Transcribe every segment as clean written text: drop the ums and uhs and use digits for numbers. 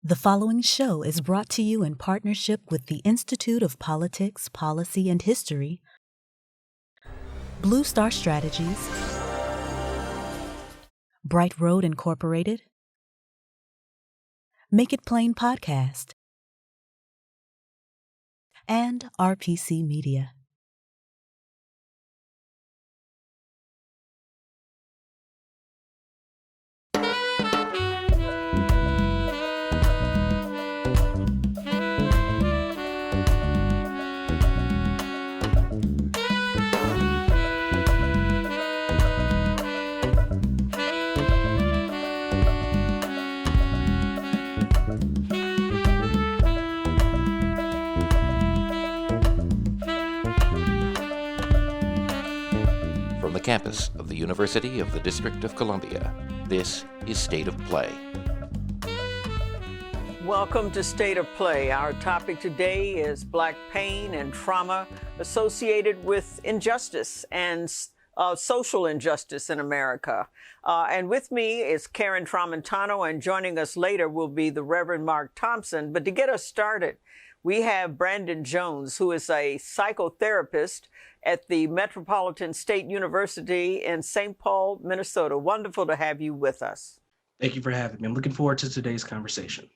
The following show is brought to you in partnership with the Institute of Politics, Policy, and History, Blue Star Strategies, Bright Road Incorporated, Make It Plain Podcast, and RPC Media. From the campus of the University of the District of Columbia, this is State of Play. Welcome to State of Play. Our topic today is Black pain and trauma associated with injustice and social injustice in America. And with me is Karen Tramontano, and joining us later will be the Reverend Mark Thompson. But to get us started, we have Brandon Jones, who is a psychotherapist at the Metropolitan State University in St. Paul, Minnesota. Wonderful to have you with us. Thank you for having me. I'm looking forward to today's conversation.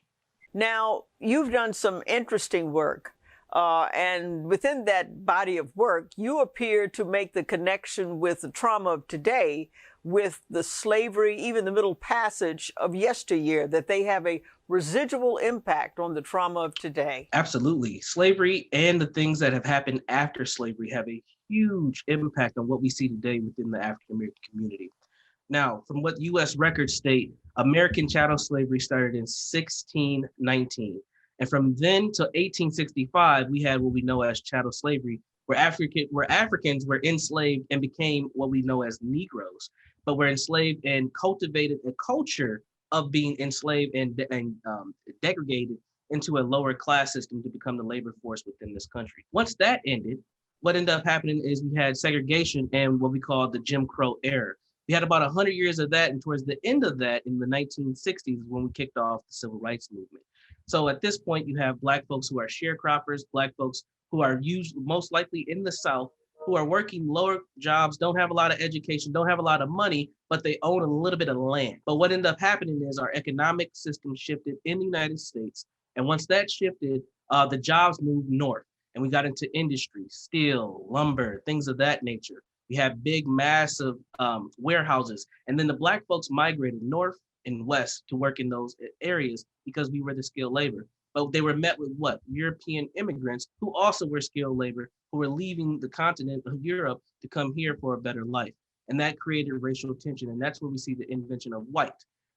Now, you've done some interesting work, and within that body of work, you appear to make the connection with the trauma of today with the slavery, even the Middle Passage of yesteryear, that they have a residual impact on the trauma of today. Absolutely. Slavery and the things that have happened after slavery have a huge impact on what we see today within the African American community. Now, from what U.S. records state, American chattel slavery started in 1619. And from then to 1865, we had what we know as chattel slavery, where Africans were enslaved and became what we know as Negroes, but were enslaved and cultivated a culture of being enslaved and degraded into a lower class system to become the labor force within this country. Once that ended, what ended up happening is we had segregation and what we call the Jim Crow era. We had about 100 years of that, and towards the end of that, in the 1960s, when we kicked off the Civil Rights Movement. So at this point, you have Black folks who are sharecroppers, Black folks who are most likely in the South, who are working lower jobs, don't have a lot of education, don't have a lot of money, but they own a little bit of land. But what ended up happening is our economic system shifted in the United States. And once that shifted, the jobs moved north. And we got into industry, steel, lumber, things of that nature. We had big, massive warehouses. And then the Black folks migrated north and west to work in those areas because we were the skilled labor. But they were met with what? European immigrants who also were skilled labor, who were leaving the continent of Europe to come here for a better life. And that created racial tension. And that's where we see the invention of white.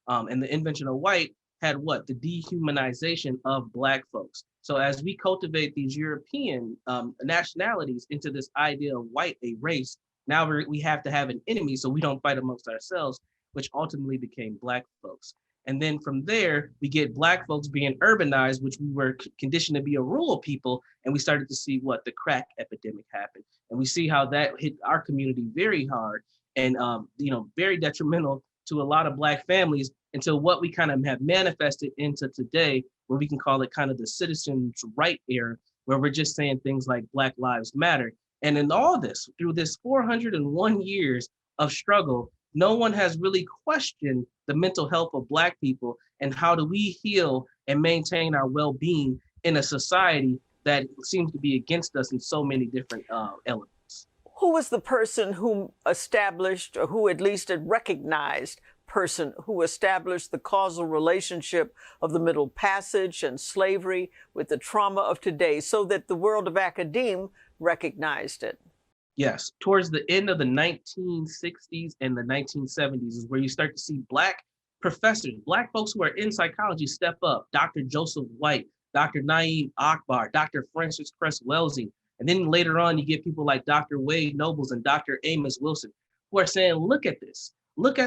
And the invention of white had what? The dehumanization of Black folks. So as we cultivate these European nationalities into this idea of white, a race, now we have to have an enemy so we don't fight amongst ourselves, which ultimately became Black folks. And then from there, we get Black folks being urbanized, which we were conditioned to be a rural people. And we started to see what? The crack epidemic happened. And we see how that hit our community very hard and very detrimental to a lot of Black families until what we kind of have manifested into today, where we can call it kind of the citizens' right era, where we're just saying things like Black Lives Matter. And in all this, through this 401 years of struggle, no one has really questioned the mental health of Black people and how do we heal and maintain our well-being in a society that seems to be against us in so many different elements. Who was the person who established, or who at least had recognized person who established the causal relationship of the Middle Passage and slavery with the trauma of today so that the world of academia recognized it? Yes, towards the end of the 1960s and the 1970s is where you start to see Black professors, Black folks who are in psychology step up. Dr. Joseph White, Dr. Naeem Akbar, Dr. Francis Cress Welsing. And then later on, you get people like Dr. Wade Nobles and Dr. Amos Wilson, who are saying, look at this. Look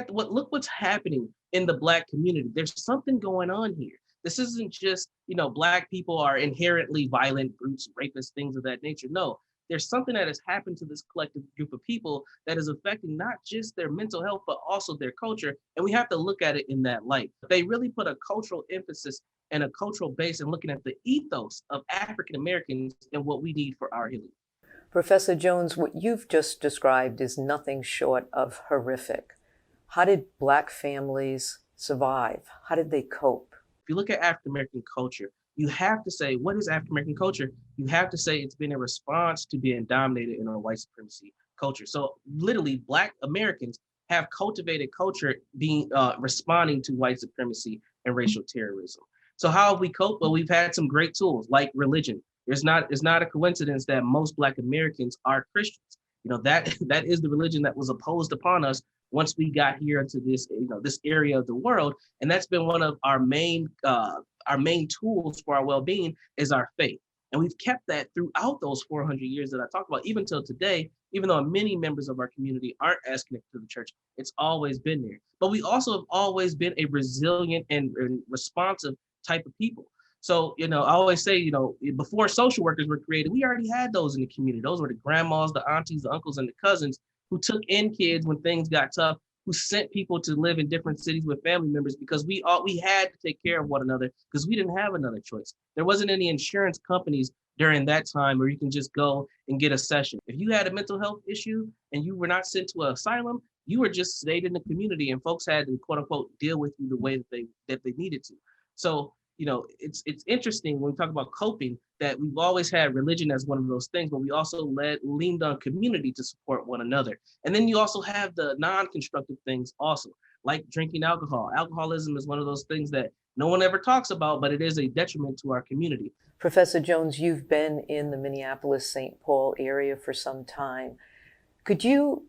what's happening in the Black community. There's something going on here. This isn't just, Black people are inherently violent, brutes, rapists, things of that nature. No, there's something that has happened to this collective group of people that is affecting not just their mental health, but also their culture. And we have to look at it in that light. They really put a cultural emphasis and a cultural base and looking at the ethos of African Americans and what we need for our healing. Professor Jones, what you've just described is nothing short of horrific. How did Black families survive? How did they cope? If you look at African American culture, you have to say, what is African American culture? You have to say it's been a response to being dominated in a white supremacy culture. So literally, Black Americans have cultivated culture being responding to white supremacy and racial terrorism. So how have we coped? Well, we've had some great tools like religion. It's not a coincidence that most Black Americans are Christians. That is the religion that was imposed upon us once we got here into this, this area of the world. And that's been one of our main tools for our well-being is our faith. And we've kept that throughout those 400 years that I talked about, even till today, even though many members of our community aren't as connected to the church, it's always been there. But we also have always been a resilient and responsive type of people. So, I always say, before social workers were created, we already had those in the community. Those were the grandmas, the aunties, the uncles, and the cousins who took in kids when things got tough, who sent people to live in different cities with family members because we had to take care of one another because we didn't have another choice. There wasn't any insurance companies during that time where you can just go and get a session. If you had a mental health issue and you were not sent to an asylum, you were just stayed in the community and folks had to quote unquote deal with you the way that they needed to. So, it's interesting when we talk about coping that we've always had religion as one of those things, but we also leaned on community to support one another. And then you also have the non-constructive things also, like drinking alcohol. Alcoholism is one of those things that no one ever talks about, but it is a detriment to our community. Professor Jones, you've been in the Minneapolis-St. Paul area for some time. Could you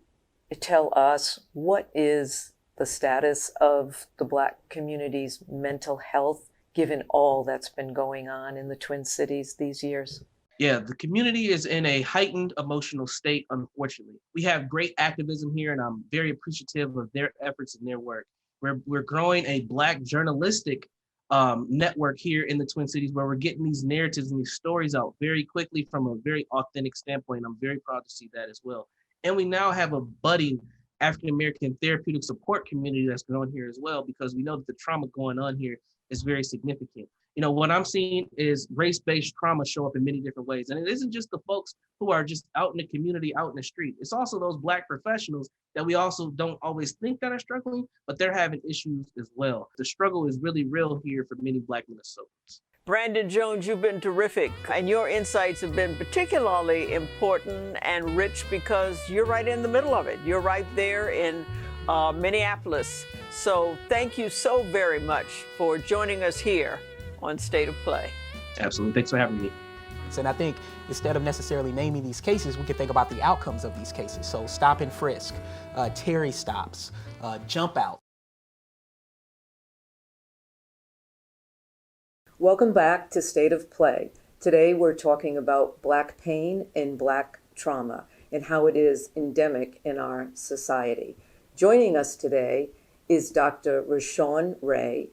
tell us what is the status of the Black community's mental health given all that's been going on in the Twin Cities these years? Yeah, the community is in a heightened emotional state, unfortunately. We have great activism here, and I'm very appreciative of their efforts and their work. We're growing a Black journalistic network here in the Twin Cities where we're getting these narratives and these stories out very quickly from a very authentic standpoint. I'm very proud to see that as well. And we now have a budding African-American therapeutic support community that's growing here as well, because we know that the trauma going on here is very significant. What I'm seeing is race-based trauma show up in many different ways. And it isn't just the folks who are just out in the community, out in the street. It's also those Black professionals that we also don't always think that are struggling, but they're having issues as well. The struggle is really real here for many Black Minnesotans. Brandon Jones, you've been terrific, and your insights have been particularly important and rich because you're right in the middle of it. You're right there in Minneapolis. So thank you so very much for joining us here on State of Play. Absolutely. Thanks for having me. And I think instead of necessarily naming these cases, we can think about the outcomes of these cases. So stop and frisk, Terry stops, jump out. Welcome back to State of Play. Today we're talking about Black pain and Black trauma and how it is endemic in our society. Joining us today is Dr. Rashawn Ray.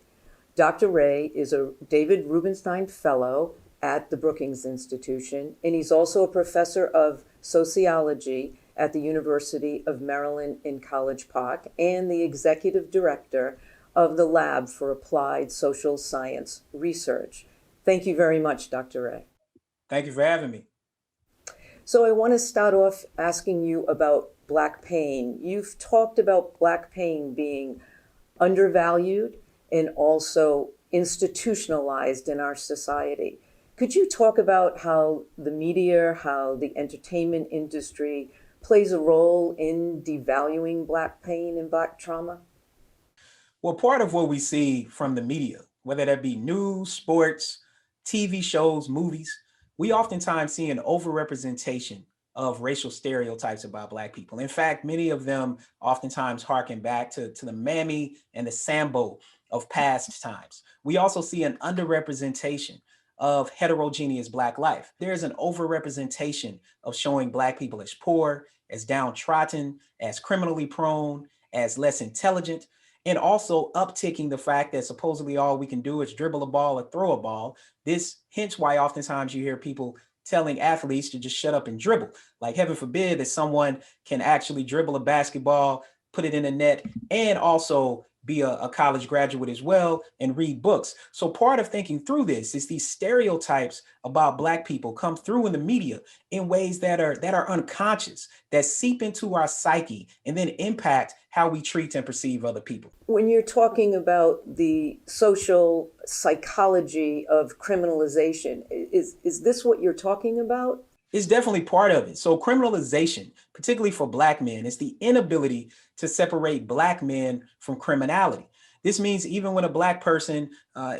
Dr. Ray is a David Rubenstein Fellow at the Brookings Institution, and he's also a professor of sociology at the University of Maryland in College Park and the executive director of the Lab for Applied Social Science Research. Thank you very much, Dr. Ray. Thank you for having me. So I want to start off asking you about Black pain. You've talked about Black pain being undervalued and also institutionalized in our society. Could you talk about how the media, how the entertainment industry plays a role in devaluing Black pain and Black trauma? Well, part of what we see from the media, whether that be news, sports, TV shows, movies, we oftentimes see an overrepresentation of racial stereotypes about Black people. In fact, many of them oftentimes harken back to the Mammy and the Sambo of past times. We also see an underrepresentation of heterogeneous Black life. There's an overrepresentation of showing Black people as poor, as downtrodden, as criminally prone, as less intelligent, and also upticking the fact that supposedly all we can do is dribble a ball or throw a ball. Hence why oftentimes you hear people telling athletes to just shut up and dribble. Like, heaven forbid that someone can actually dribble a basketball, put it in the net, and also be a college graduate as well and read books. So part of thinking through this is these stereotypes about Black people come through in the media in ways that are unconscious, that seep into our psyche and then impact how we treat and perceive other people. When you're talking about the social psychology of criminalization, is this what you're talking about? It's definitely part of it. So criminalization, particularly for Black men, is the inability to separate Black men from criminality. This means even when a Black person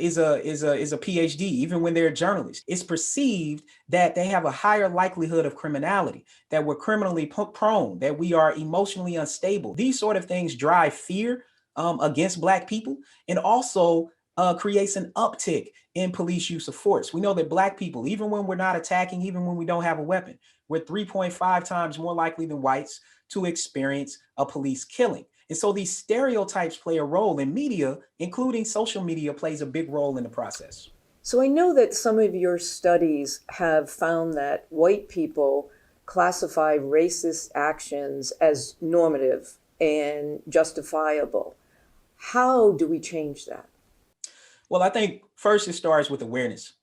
is a PhD, even when they're a journalist, it's perceived that they have a higher likelihood of criminality, that we're criminally prone, that we are emotionally unstable. These sort of things drive fear against Black people, and also creates an uptick in police use of force. We know that Black people, even when we're not attacking, even when we don't have a weapon, we're 3.5 times more likely than whites to experience a police killing. And so these stereotypes play a role in media, including social media plays a big role in the process. So I know that some of your studies have found that white people classify racist actions as normative and justifiable. How do we change that? Well, I think first it starts with awareness.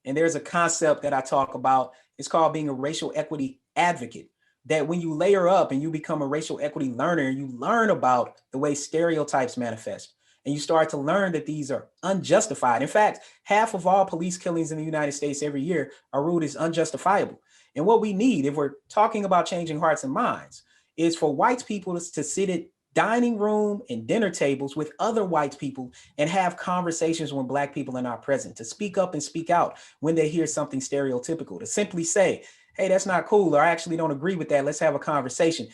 And there's a concept that I talk about. It's called being a racial equity advocate. That when you layer up and you become a racial equity learner, you learn about the way stereotypes manifest. And you start to learn that these are unjustified. In fact, half of all police killings in the United States every year are ruled as unjustifiable. And what we need, if we're talking about changing hearts and minds, is for white people to sit at dining room and dinner tables with other white people and have conversations when Black people are not present, to speak up and speak out when they hear something stereotypical, to simply say, hey, that's not cool, or I actually don't agree with that. Let's have a conversation.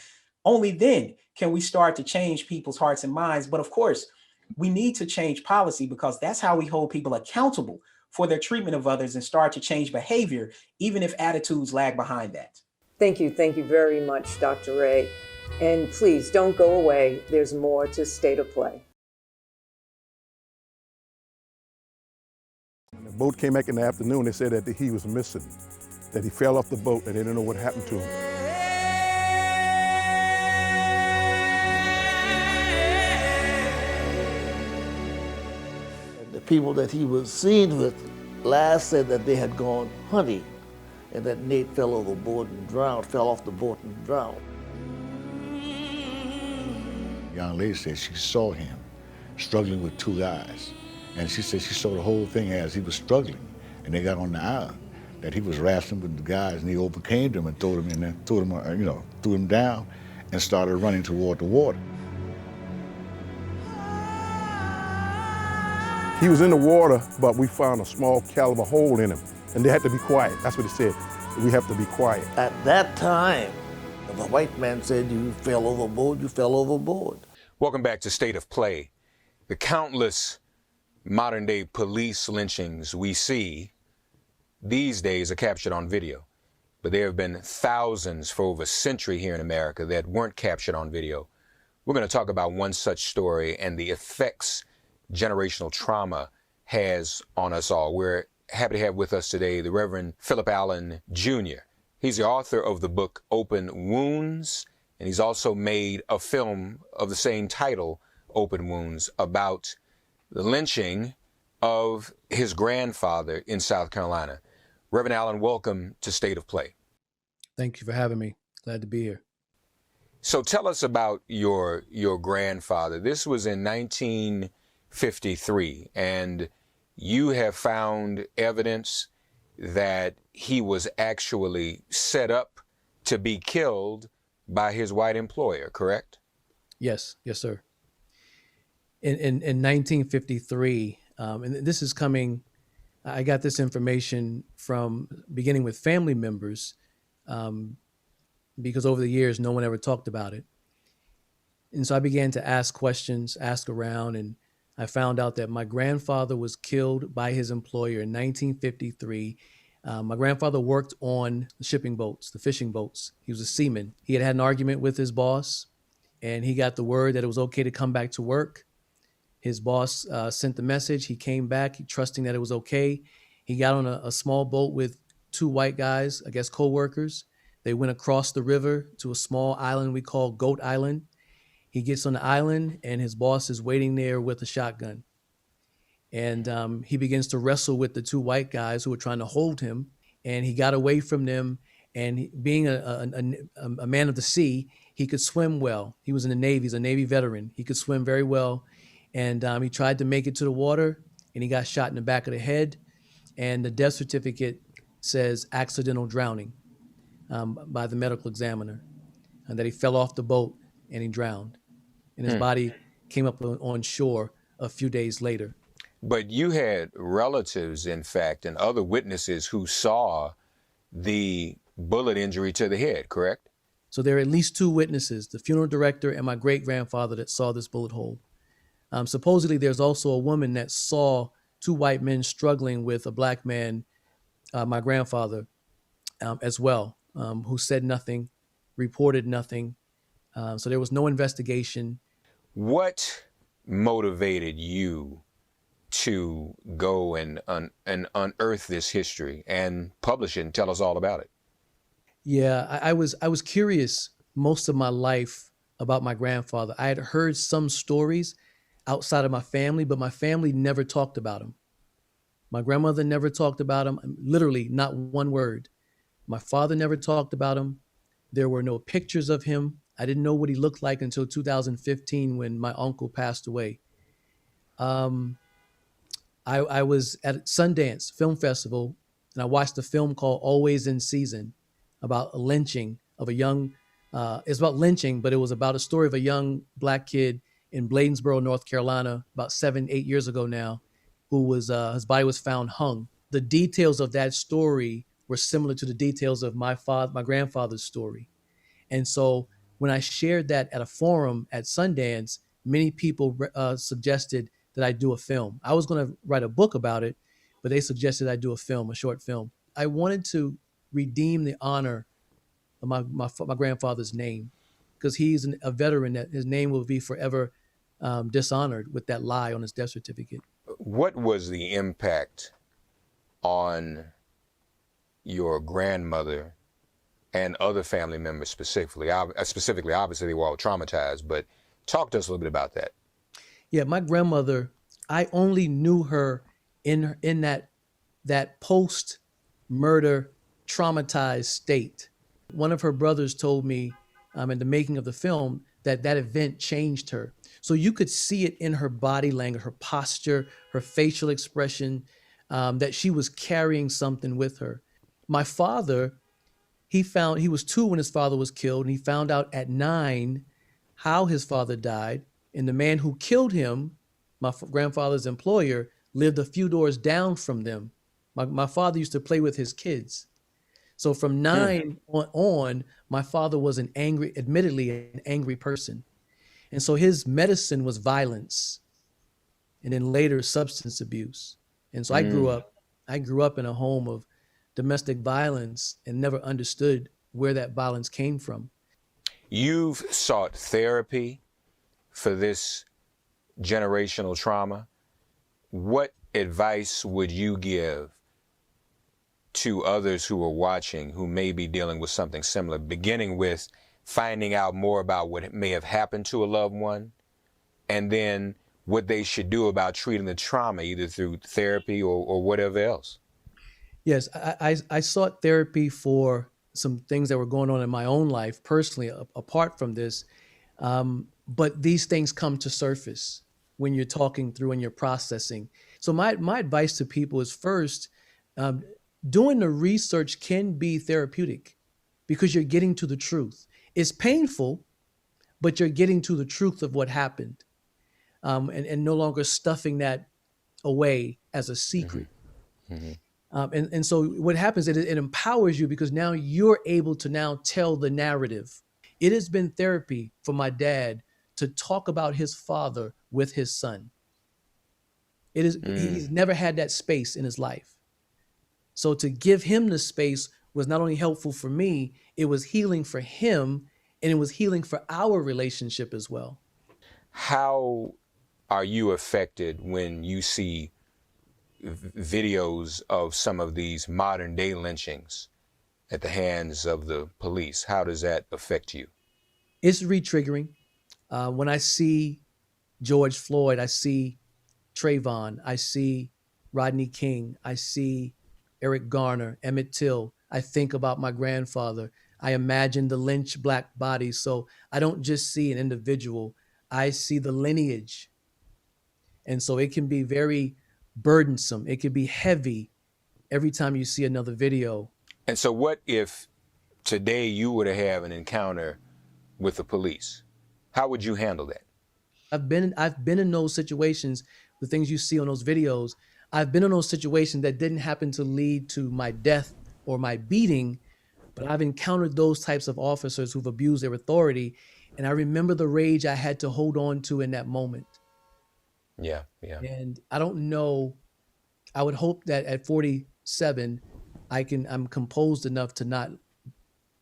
Only then can we start to change people's hearts and minds. But of course, we need to change policy, because that's how we hold people accountable for their treatment of others and start to change behavior, even if attitudes lag behind that. Thank you very much, Dr. Ray. And please don't go away. There's more to State of Play. When the boat came back in the afternoon, they said that he was missing, that he fell off the boat and they didn't know what happened to him. The people that he was seen with last said that they had gone hunting and that Nate fell overboard and drowned, fell off the boat and drowned. The young lady said she saw him struggling with two guys. And she said she saw the whole thing as he was struggling. And they got on the island, that he was wrestling with the guys and he overcame them and threw them in there, threw them down and started running toward the water. He was in the water, but we found a small caliber hole in him. And they had to be quiet. That's what it said. We have to be quiet. At that time, if a white man said you fell overboard, you fell overboard. Welcome back to State of Play. The countless modern-day police lynchings we see these days are captured on video. But there have been thousands for over a century here in America that weren't captured on video. We're going to talk about one such story and the effects generational trauma has on us all. We're happy to have with us today the Reverend Philip Allen Jr. He's the author of the book Open Wounds, and he's also made a film of the same title, Open Wounds, about the lynching of his grandfather in South Carolina. Reverend Allen, welcome to State of Play. Thank you for having me. Glad to be here. So tell us about your grandfather. This was in 1953, and you have found evidence that he was actually set up to be killed by his white employer, correct? Yes, sir. In 1953, and this is coming, I got this information from beginning with family members, because over the years, no one ever talked about it. And so I began to ask questions, ask around, and I found out that my grandfather was killed by his employer in 1953. My grandfather worked on the shipping boats, the fishing boats. He was a seaman. He had an argument with his boss, and he got the word that it was okay to come back to work. His boss sent the message. He came back, trusting that it was okay. He got on a small boat with two white guys, I guess co-workers. They went across the river to a small island we call Goat Island. He gets on the island and his boss is waiting there with a shotgun. And he begins to wrestle with the two white guys who are trying to hold him. And he got away from them. And being a man of the sea, he could swim well. He was in the Navy. He's a Navy veteran. He could swim very well. And he tried to make it to the water, and he got shot in the back of the head. And the death certificate says accidental drowning by the medical examiner, and that he fell off the boat and he drowned. And his body came up on shore a few days later. But you had relatives, in fact, and other witnesses who saw the bullet injury to the head, correct? So there are at least two witnesses, the funeral director and my great-grandfather, that saw this bullet hole. Supposedly, there's also a woman that saw two white men struggling with a black man, my grandfather, as well, who said nothing, reported nothing. So there was no investigation. What motivated you to go and unearth this history and publish it and tell us all about it? Yeah, I was curious most of my life about my grandfather. I had heard some stories outside of my family, but my family never talked about him. My grandmother never talked about him, literally not one word. My father never talked about him. There were no pictures of him. I didn't know what he looked like until 2015 when my uncle passed away. I was at Sundance Film Festival, and I watched a film called Always in Season about a lynching of a young, it's about lynching, but it was about a story of a young black kid in Bladensboro, North Carolina, about 7-8 years ago now, who was, his body was found hung. The details of that story were similar to the details of my grandfather's story. And so when I shared that at a forum at Sundance, many people suggested that I do a film. I was going to write a book about it, but they suggested I do a film, a short film. I wanted to redeem the honor of my grandfather's name, because he's a veteran that his name will be forever dishonored with that lie on his death certificate. What was the impact on your grandmother and other family members specifically? Specifically, obviously, they were all traumatized, but talk to us a little bit about that. Yeah, my grandmother, I only knew her in that post-murder traumatized state. One of her brothers told me in the making of the film that event changed her. So you could see it in her body language, her posture, her facial expression, that she was carrying something with her. My father, he was 2 when his father was killed, and he found out at 9 how his father died. And the man who killed him, my grandfather's employer, lived a few doors down from them. My father used to play with his kids. So from 9 on, my father was admittedly an angry person. And so his medicine was violence, and then later substance abuse. And so I grew up in a home of domestic violence and never understood where that violence came from. You've sought therapy for this generational trauma. What advice would you give to others who are watching who may be dealing with something similar, beginning with finding out more about what may have happened to a loved one, and then what they should do about treating the trauma, either through therapy or whatever else? Yes, I sought therapy for some things that were going on in my own life personally, apart from this. But these things come to surface when you're talking through and you're processing. So my advice to people is, first, doing the research can be therapeutic because you're getting to the truth. It's painful, but you're getting to the truth of what happened, and no longer stuffing that away as a secret. Mm-hmm. And so what happens is it empowers you, because now you're able to now tell the narrative. It has been therapy for my dad to talk about his father with his son. He's never had that space in his life. So to give him the space was not only helpful for me, it was healing for him, and it was healing for our relationship as well. How are you affected when you see videos of some of these modern day lynchings at the hands of the police? How does that affect you? It's re-triggering. When I see George Floyd, I see Trayvon, I see Rodney King, I see Eric Garner, Emmett Till, I think about my grandfather. I imagine the lynched Black bodies. So I don't just see an individual, I see the lineage. And so it can be very burdensome. It can be heavy every time you see another video. And so what if today you were to have an encounter with the police? How would you handle that? I've been in those situations, the things you see on those videos. I've been in those situations that didn't happen to lead to my death or my beating, but I've encountered those types of officers who've abused their authority. And I remember the rage I had to hold on to in that moment. Yeah. And I don't know, I would hope that at 47, I'm composed enough to not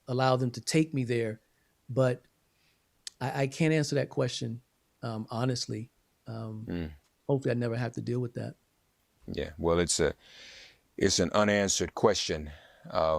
allow them to take me there. But I can't answer that question, honestly. Hopefully I never have to deal with that. Yeah, well, it's an unanswered question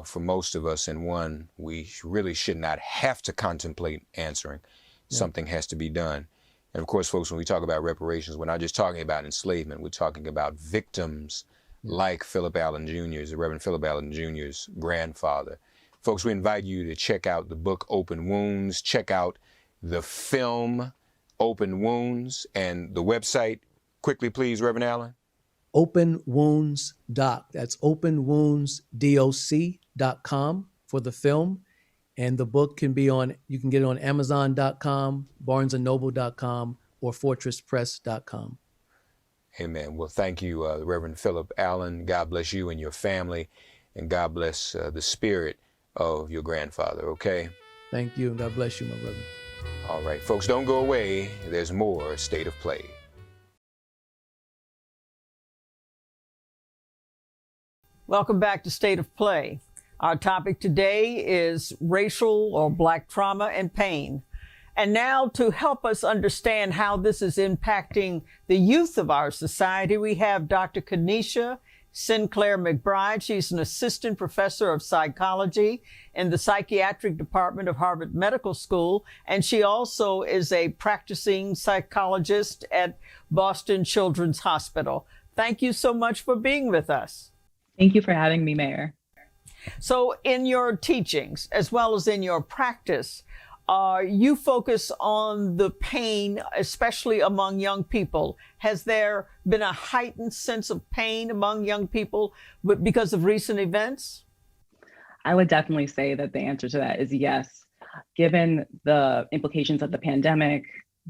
for most of us, and one we really should not have to contemplate answering. Yeah. Something has to be done. And of course, folks, when we talk about reparations, we're not just talking about enslavement. We're talking about victims like Philip Allen Jr.'s, the Reverend Philip Allen Jr.'s grandfather. Folks, we invite you to check out the book Open Wounds, check out the film Open Wounds, and the website. Quickly, please, Reverend Allen. Open Wounds Doc. That's openwoundsdoc.com for the film. And the book you can get it on Amazon.com, BarnesandNoble.com, or FortressPress.com. Amen. Well, thank you, Reverend Philip Allen. God bless you and your family, and God bless the spirit of your grandfather, okay? Thank you, and God bless you, my brother. All right, folks, don't go away. There's more State of Play. Welcome back to State of Play. Our topic today is racial or Black trauma and pain. And now, to help us understand how this is impacting the youth of our society, we have Dr. Keneisha Sinclair-McBride. She's an assistant professor of psychology in the psychiatric department of Harvard Medical School, and she also is a practicing psychologist at Boston Children's Hospital. Thank you so much for being with us. Thank you for having me, Mayor. So in your teachings, as well as in your practice, you focus on the pain, especially among young people. Has there been a heightened sense of pain among young people because of recent events? I would definitely say that the answer to that is yes. Given the implications of the pandemic,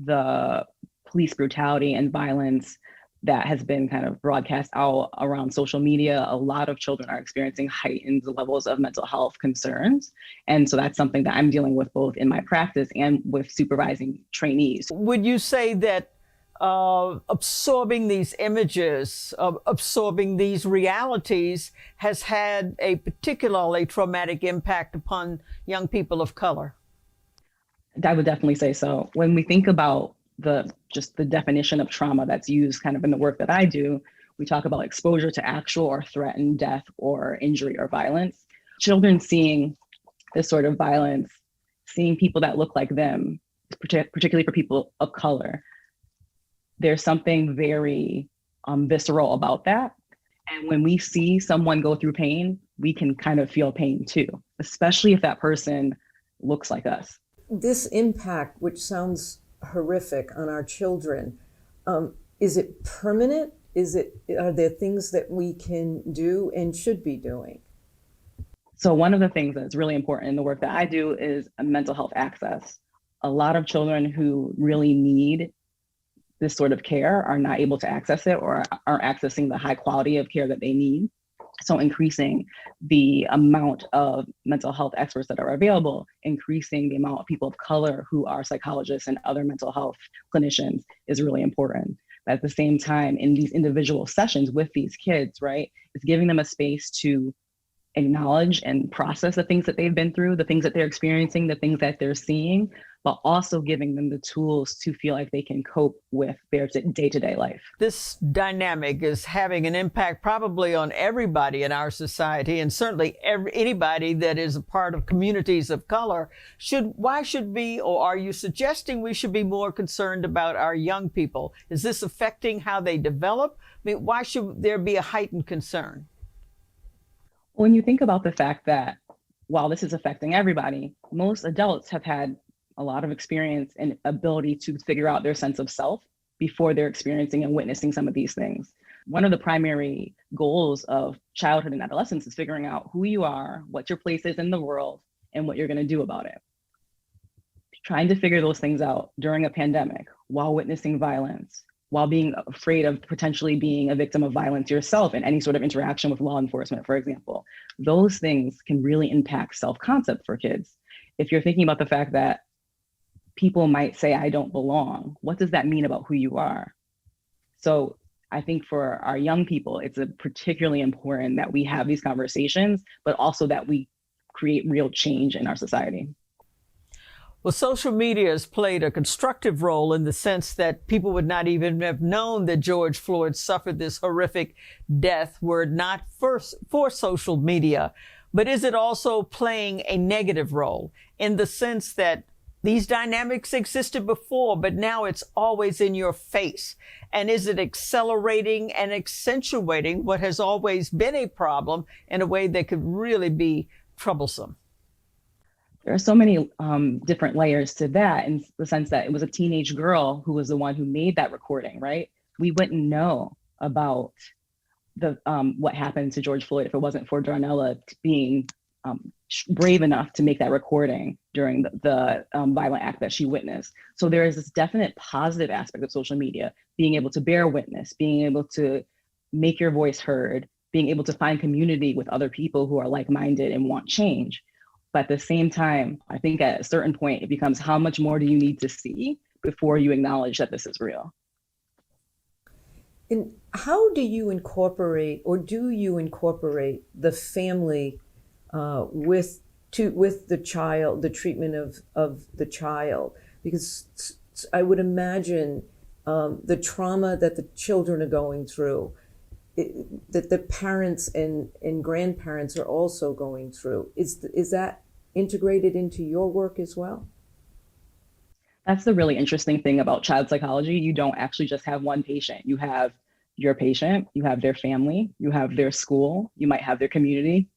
the police brutality and violence that has been kind of broadcast out around social media, a lot of children are experiencing heightened levels of mental health concerns. And so that's something that I'm dealing with both in my practice and with supervising trainees. Would you say that absorbing these images, absorbing these realities has had a particularly traumatic impact upon young people of color? I would definitely say so. When we think about the definition of trauma that's used kind of in the work that I do, we talk about exposure to actual or threatened death or injury or violence. Children seeing this sort of violence, seeing people that look like them, particularly for people of color, there's something very visceral about that. And when we see someone go through pain, we can kind of feel pain too, especially if that person looks like us. This impact, which sounds horrific on our children, is it permanent? Are there things that we can do and should be doing? So one of the things that's really important in the work that I do is mental health access. A lot of children who really need this sort of care are not able to access it or aren't accessing the high quality of care that they need. So increasing the amount of mental health experts that are available, increasing the amount of people of color who are psychologists and other mental health clinicians is really important. But at the same time, in these individual sessions with these kids, right, it's giving them a space to acknowledge and process the things that they've been through, the things that they're experiencing, the things that they're seeing, but also giving them the tools to feel like they can cope with their day-to-day life. This dynamic is having an impact probably on everybody in our society, and certainly anybody that is a part of communities of color. Why should we, or are you suggesting we should be more concerned about our young people? Is this affecting how they develop? I mean, why should there be a heightened concern? When you think about the fact that while this is affecting everybody, most adults have had a lot of experience and ability to figure out their sense of self before they're experiencing and witnessing some of these things. One of the primary goals of childhood and adolescence is figuring out who you are, what your place is in the world, and what you're going to do about it. Trying to figure those things out during a pandemic, while witnessing violence, while being afraid of potentially being a victim of violence yourself in any sort of interaction with law enforcement, for example, those things can really impact self-concept for kids. If you're thinking about the fact that people might say, I don't belong, what does that mean about who you are? So I think for our young people, it's particularly important that we have these conversations, but also that we create real change in our society. Well, social media has played a constructive role in the sense that people would not even have known that George Floyd suffered this horrific death were it not for social media. But is it also playing a negative role in the sense that these dynamics existed before, but now it's always in your face? And is it accelerating and accentuating what has always been a problem in a way that could really be troublesome? There are so many different layers to that, in the sense that it was a teenage girl who was the one who made that recording, right? We wouldn't know about the what happened to George Floyd if it wasn't for Darnella being brave enough to make that recording during the violent act that she witnessed. So there is this definite positive aspect of social media, being able to bear witness, being able to make your voice heard, being able to find community with other people who are like-minded and want change. But at the same time, I think at a certain point, it becomes how much more do you need to see before you acknowledge that this is real? And how do you incorporate, or do you incorporate the family with the child, the treatment of the child? Because I would imagine the trauma that the children are going through, that the parents and grandparents are also going through. Is that integrated into your work as well? That's the really interesting thing about child psychology. You don't actually just have one patient. You have your patient, you have their family, you have their school, you might have their community.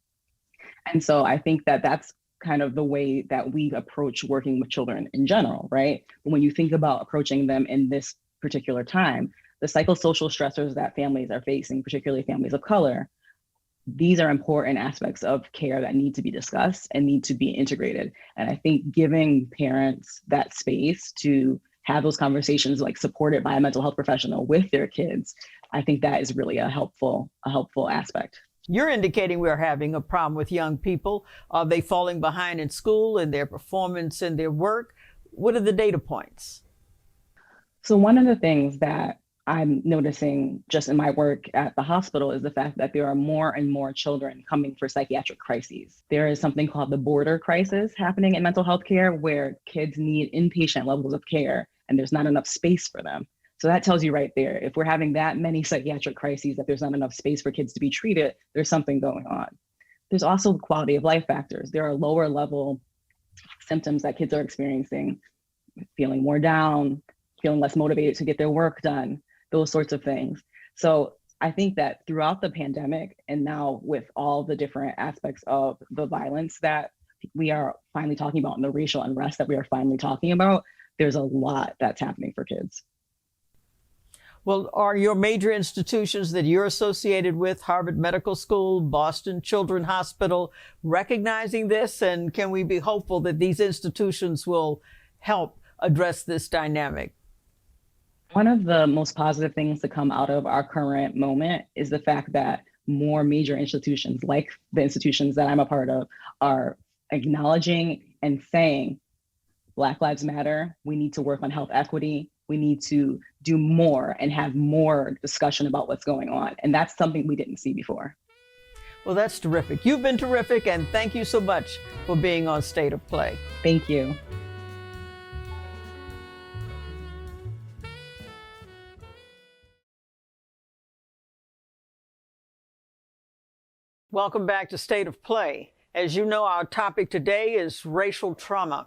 And so I think that that's kind of the way that we approach working with children in general, right? But when you think about approaching them in this particular time, the psychosocial stressors that families are facing, particularly families of color, these are important aspects of care that need to be discussed and need to be integrated. And I think giving parents that space to have those conversations, like supported by a mental health professional with their kids, I think that is really a helpful aspect. You're indicating we're having a problem with young people. Are they falling behind in school, in their performance, in their work? What are the data points? So one of the things that I'm noticing just in my work at the hospital is the fact that there are more and more children coming for psychiatric crises. There is something called the border crisis happening in mental health care, where kids need inpatient levels of care and there's not enough space for them. So that tells you right there, if we're having that many psychiatric crises, that there's not enough space for kids to be treated, there's something going on. There's also quality of life factors. There are lower level symptoms that kids are experiencing, feeling more down, feeling less motivated to get their work done, those sorts of things. So I think that throughout the pandemic, and now with all the different aspects of the violence that we are finally talking about and the racial unrest that we are finally talking about, there's a lot that's happening for kids. Well, are your major institutions that you're associated with, Harvard Medical School, Boston Children's Hospital, recognizing this? And can we be hopeful that these institutions will help address this dynamic? One of the most positive things to come out of our current moment is the fact that more major institutions, like the institutions that I'm a part of, are acknowledging and saying, Black Lives Matter, we need to work on health equity, we need to do more and have more discussion about what's going on. And that's something we didn't see before. Well, that's terrific. You've been terrific, and thank you so much for being on State of Play. Thank you. Welcome back to State of Play. As you know, our topic today is racial trauma.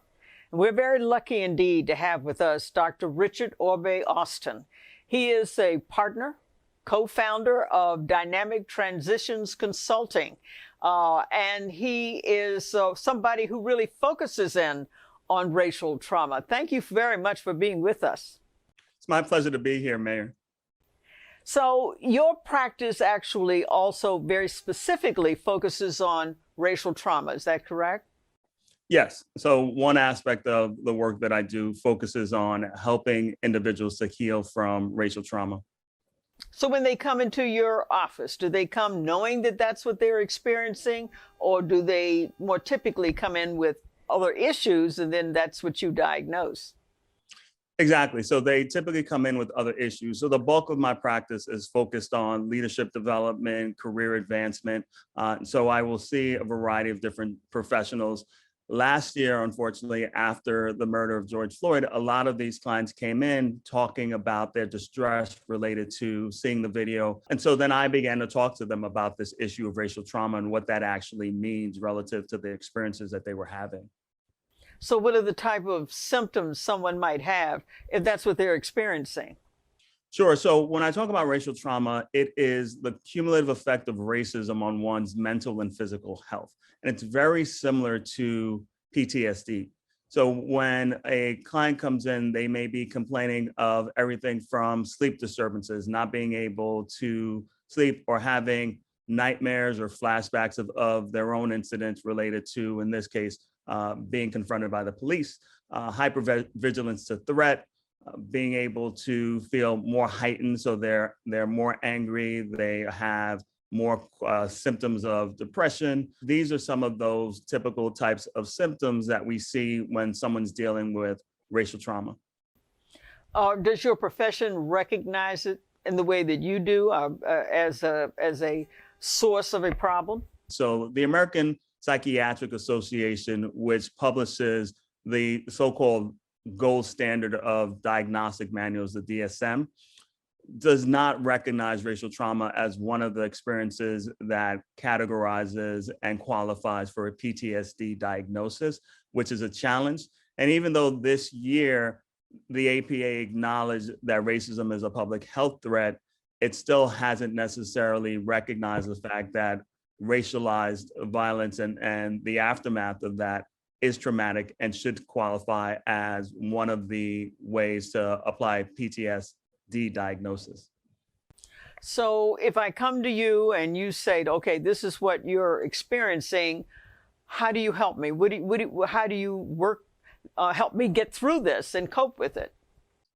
And we're very lucky indeed to have with us Dr. Richard Orbé-Austin. He is a partner, co-founder of Dynamic Transitions Consulting. And he is somebody who really focuses in on racial trauma. Thank you very much for being with us. It's my pleasure to be here, Mayor. So your practice actually also very specifically focuses on racial trauma. Is that correct? Yes. So one aspect of the work that I do focuses on helping individuals to heal from racial trauma. So when they come into your office, do they come knowing that that's what they're experiencing, or do they more typically come in with other issues and then that's what you diagnose? Exactly. So they typically come in with other issues. So the bulk of my practice is focused on leadership development, career advancement. So I will see a variety of different professionals. Last year, unfortunately, after the murder of George Floyd, a lot of these clients came in talking about their distress related to seeing the video. And so then I began to talk to them about this issue of racial trauma and what that actually means relative to the experiences that they were having. So what are the type of symptoms someone might have if that's what they're experiencing? Sure. So when I talk about racial trauma, it is the cumulative effect of racism on one's mental and physical health. And it's very similar to PTSD. So when a client comes in, they may be complaining of everything from sleep disturbances, not being able to sleep, or having nightmares or flashbacks of their own incidents related to, in this case, being confronted by the police, hypervigilance to threat, being able to feel more heightened, so they're more angry, they have more symptoms of depression. These are some of those typical types of symptoms that we see when someone's dealing with racial trauma. Does your profession recognize it in the way that you do, as a source of a problem? So the American Psychiatric Association, which publishes the so-called gold standard of diagnostic manuals, the DSM, does not recognize racial trauma as one of the experiences that categorizes and qualifies for a PTSD diagnosis, which is a challenge. And even though this year the APA acknowledged that racism is a public health threat, it still hasn't necessarily recognized the fact that racialized violence and the aftermath of that is traumatic and should qualify as one of the ways to apply PTSD diagnosis. So if I come to you and you say, okay, this is what you're experiencing, how do you help me? How do you work, help me get through this and cope with it?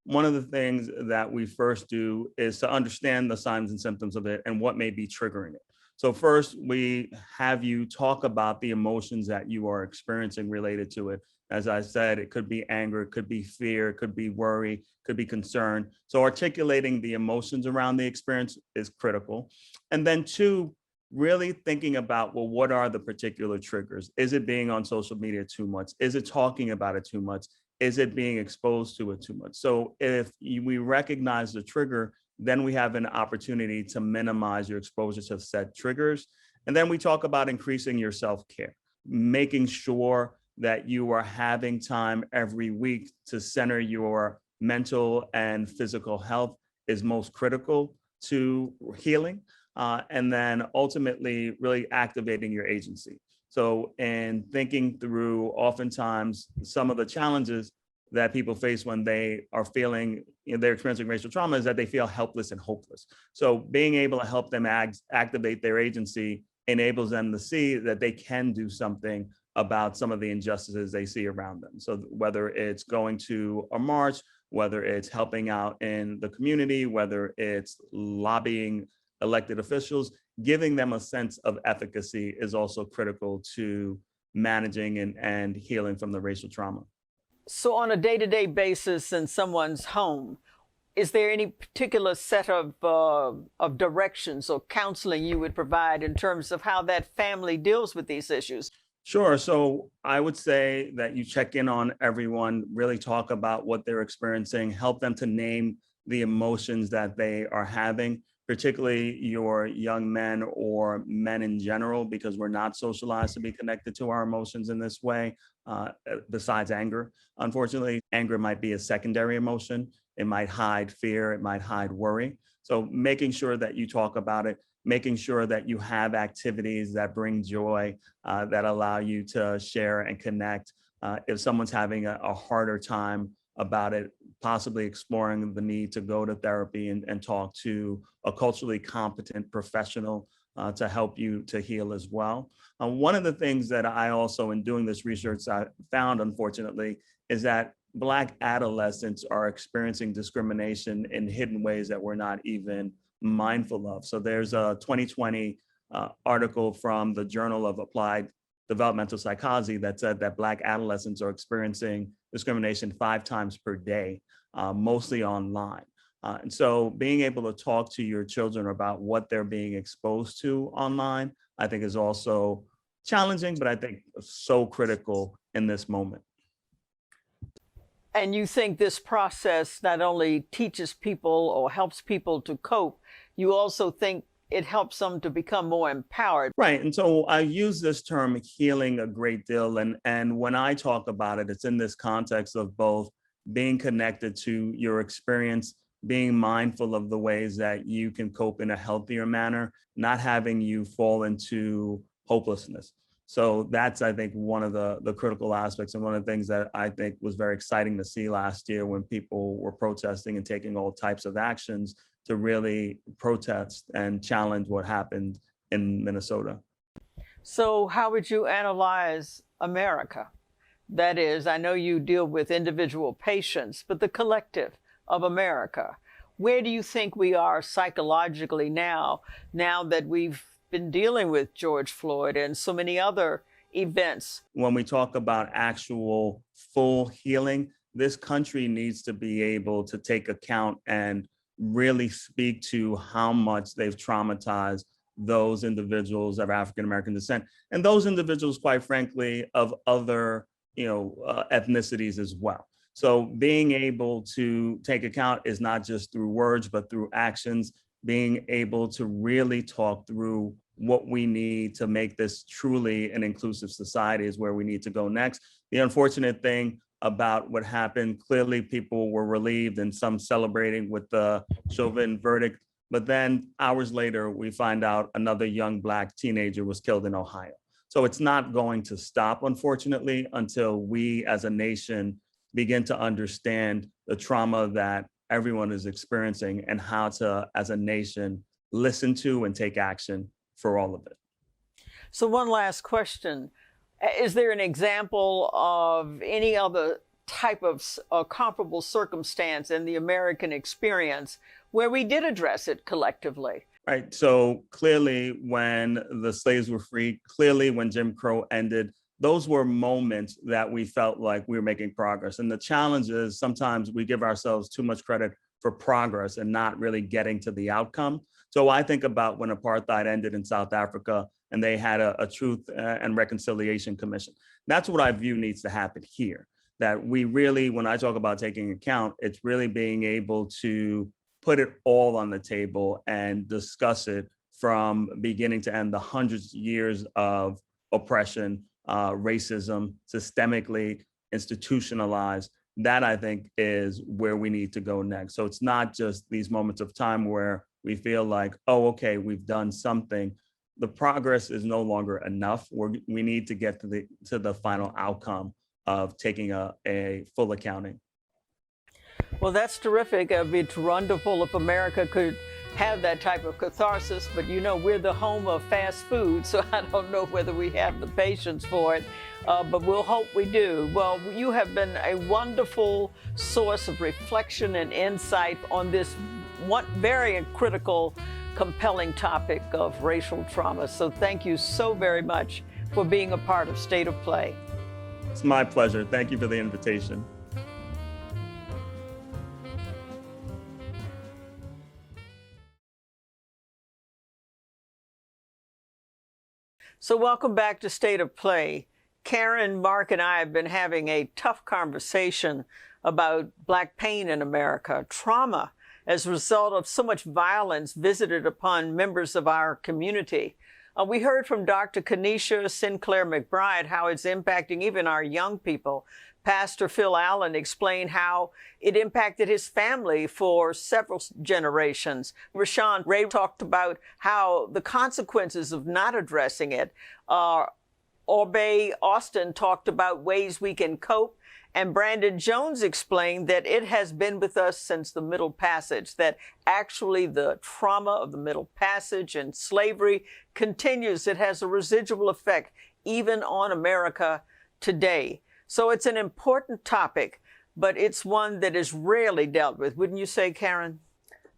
One of the things that we first do is to understand the signs and symptoms of it and what may be triggering it. So first, we have you talk about the emotions that you are experiencing related to it. As I said, it could be anger, it could be fear, it could be worry, could be concern. So articulating the emotions around the experience is critical. And then two, really thinking about, well, what are the particular triggers? Is it being on social media too much? Is it talking about it too much? Is it being exposed to it too much? So if we recognize the trigger, then we have an opportunity to minimize your exposure to said triggers. And then we talk about increasing your self-care, making sure that you are having time every week to center your mental and physical health is most critical to healing. And then ultimately really activating your agency. So in thinking through oftentimes some of the challenges that people face when they are feeling, they're experiencing racial trauma, is that they feel helpless and hopeless. So being able to help them activate their agency enables them to see that they can do something about some of the injustices they see around them. So whether it's going to a march, whether it's helping out in the community, whether it's lobbying elected officials, giving them a sense of efficacy is also critical to managing and healing from the racial trauma. So on a day-to-day basis in someone's home, is there any particular set of directions or counseling you would provide in terms of how that family deals with these issues? Sure. So I would say that you check in on everyone, really talk about what they're experiencing, help them to name the emotions that they are having, particularly your young men or men in general, because we're not socialized to be connected to our emotions in this way, besides anger. Unfortunately, anger might be a secondary emotion. It might hide fear, it might hide worry. So making sure that you talk about it, making sure that you have activities that bring joy, that allow you to share and connect. If someone's having a harder time about it, possibly exploring the need to go to therapy and talk to a culturally competent professional to help you to heal as well. One of the things that I also, in doing this research, I found, unfortunately, is that Black adolescents are experiencing discrimination in hidden ways that we're not even mindful of. So there's a 2020 article from the Journal of Applied Developmental Psychology that said that Black adolescents are experiencing discrimination 5 times per day, mostly online. And so being able to talk to your children about what they're being exposed to online, I think is also challenging, but I think so critical in this moment. And you think this process not only teaches people or helps people to cope, you also think it helps them to become more empowered. Right. And so I use this term healing a great deal. And when I talk about it, it's in this context of both being connected to your experience, being mindful of the ways that you can cope in a healthier manner, not having you fall into hopelessness. So that's, I think, one of the critical aspects, and one of the things that I think was very exciting to see last year when people were protesting and taking all types of actions to really protest and challenge what happened in Minnesota. So how would you analyze America? That is, I know you deal with individual patients, but the collective of America. Where do you think we are psychologically now that we've been dealing with George Floyd and so many other events? When we talk about actual full healing, this country needs to be able to take account and really speak to how much they've traumatized those individuals of African American descent, and those individuals, quite frankly, of other ethnicities as well. So being able to take account is not just through words, but through actions, being able to really talk through what we need to make this truly an inclusive society is where we need to go next. The unfortunate thing about what happened, clearly people were relieved and some celebrating with the Chauvin verdict, but then hours later, we find out another young Black teenager was killed in Ohio. So it's not going to stop, unfortunately, until we as a nation begin to understand the trauma that everyone is experiencing and how to, as a nation, listen to and take action for all of it. So one last question. Is there an example of any other type of comparable circumstance in the American experience where we did address it collectively? Right. So clearly, when the slaves were freed, clearly when Jim Crow ended, those were moments that we felt like we were making progress. And the challenge is sometimes we give ourselves too much credit for progress and not really getting to the outcome. So I think about when apartheid ended in South Africa and they had a Truth and Reconciliation Commission. That's what I view needs to happen here. That we really, when I talk about taking account, it's really being able to put it all on the table and discuss it from beginning to end, the hundreds of years of oppression, racism, systemically institutionalized. That, I think, is where we need to go next. So it's not just these moments of time where we feel like, oh, okay, we've done something. The progress is no longer enough. We need to get to the final outcome of taking a full accounting. Well, that's terrific. It's wonderful if America could have that type of catharsis, but we're the home of fast food, so I don't know whether we have the patience for it, but we'll hope we do. Well, you have been a wonderful source of reflection and insight on this one very critical, compelling topic of racial trauma. So thank you so very much for being a part of State of Play. It's my pleasure. Thank you for the invitation. So welcome back to State of Play. Karen, Mark, and I have been having a tough conversation about Black pain in America, trauma as a result of so much violence visited upon members of our community. We heard from Dr. Keneisha Sinclair-McBride how it's impacting even our young people. Pastor Phil Allen explained how it impacted his family for several generations. Rashawn Ray talked about how the consequences of not addressing it. Orbé-Austin talked about ways we can cope. And Brandon Jones explained that it has been with us since the Middle Passage, that actually the trauma of the Middle Passage and slavery continues. It has a residual effect even on America today. So it's an important topic, but it's one that is rarely dealt with. Wouldn't you say, Karen?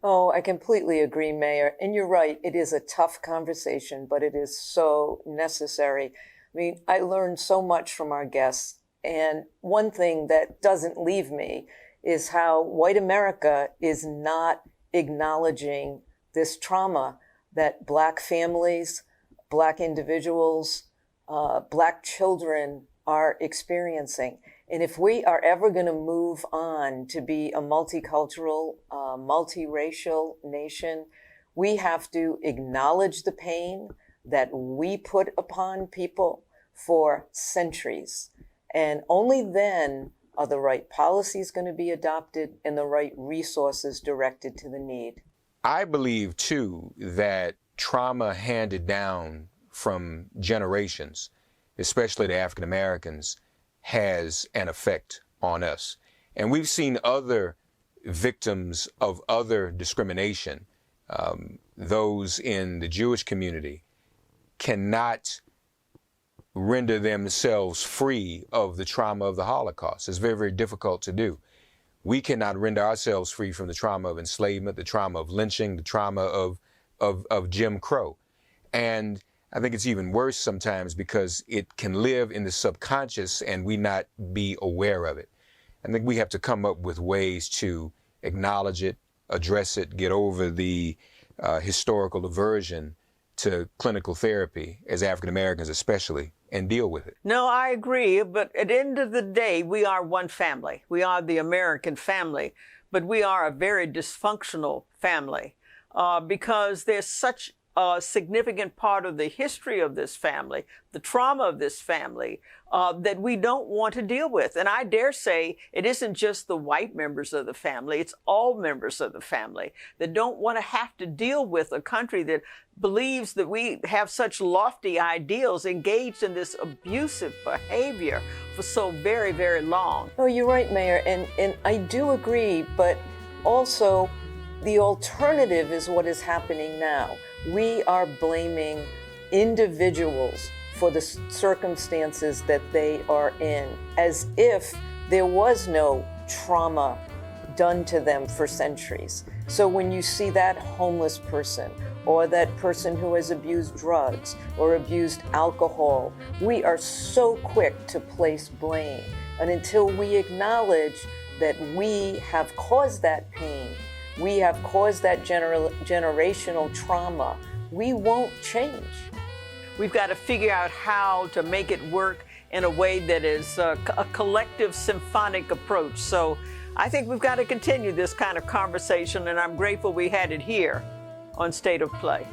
Oh, I completely agree, Mayor. And you're right, it is a tough conversation, but it is so necessary. I mean, I learned so much from our guests. And one thing that doesn't leave me is how white America is not acknowledging this trauma that Black families, Black individuals, Black children are experiencing. And if we are ever going to move on to be a multicultural, multiracial nation, we have to acknowledge the pain that we put upon people for centuries. And only then are the right policies going to be adopted and the right resources directed to the need. I believe, too, that trauma handed down from generations, especially to African Americans, has an effect on us. And we've seen other victims of other discrimination. Those in the Jewish community cannot render themselves free of the trauma of the Holocaust. It's very, very difficult to do. We cannot render ourselves free from the trauma of enslavement, the trauma of lynching, the trauma of Jim Crow. And I think it's even worse sometimes because it can live in the subconscious and we not be aware of it. I think we have to come up with ways to acknowledge it, address it, get over the historical aversion to clinical therapy, as African Americans especially, and deal with it. No, I agree. But at the end of the day, we are one family. We are the American family. But we are a very dysfunctional family because there's such a significant part of the history of this family, the trauma of this family, that we don't want to deal with. And I dare say it isn't just the white members of the family, it's all members of the family that don't want to have to deal with a country that believes that we have such lofty ideals engaged in this abusive behavior for so very, very long. Oh, you're right, Mayor, and I do agree, but also the alternative is what is happening now. We are blaming individuals for the circumstances that they are in, as if there was no trauma done to them for centuries. So when you see that homeless person, or that person who has abused drugs or abused alcohol, we are so quick to place blame. And until we acknowledge that we have caused that pain, we have caused that generational trauma, we won't change. We've got to figure out how to make it work in a way that is a collective symphonic approach. So I think we've got to continue this kind of conversation, and I'm grateful we had it here on State of Play.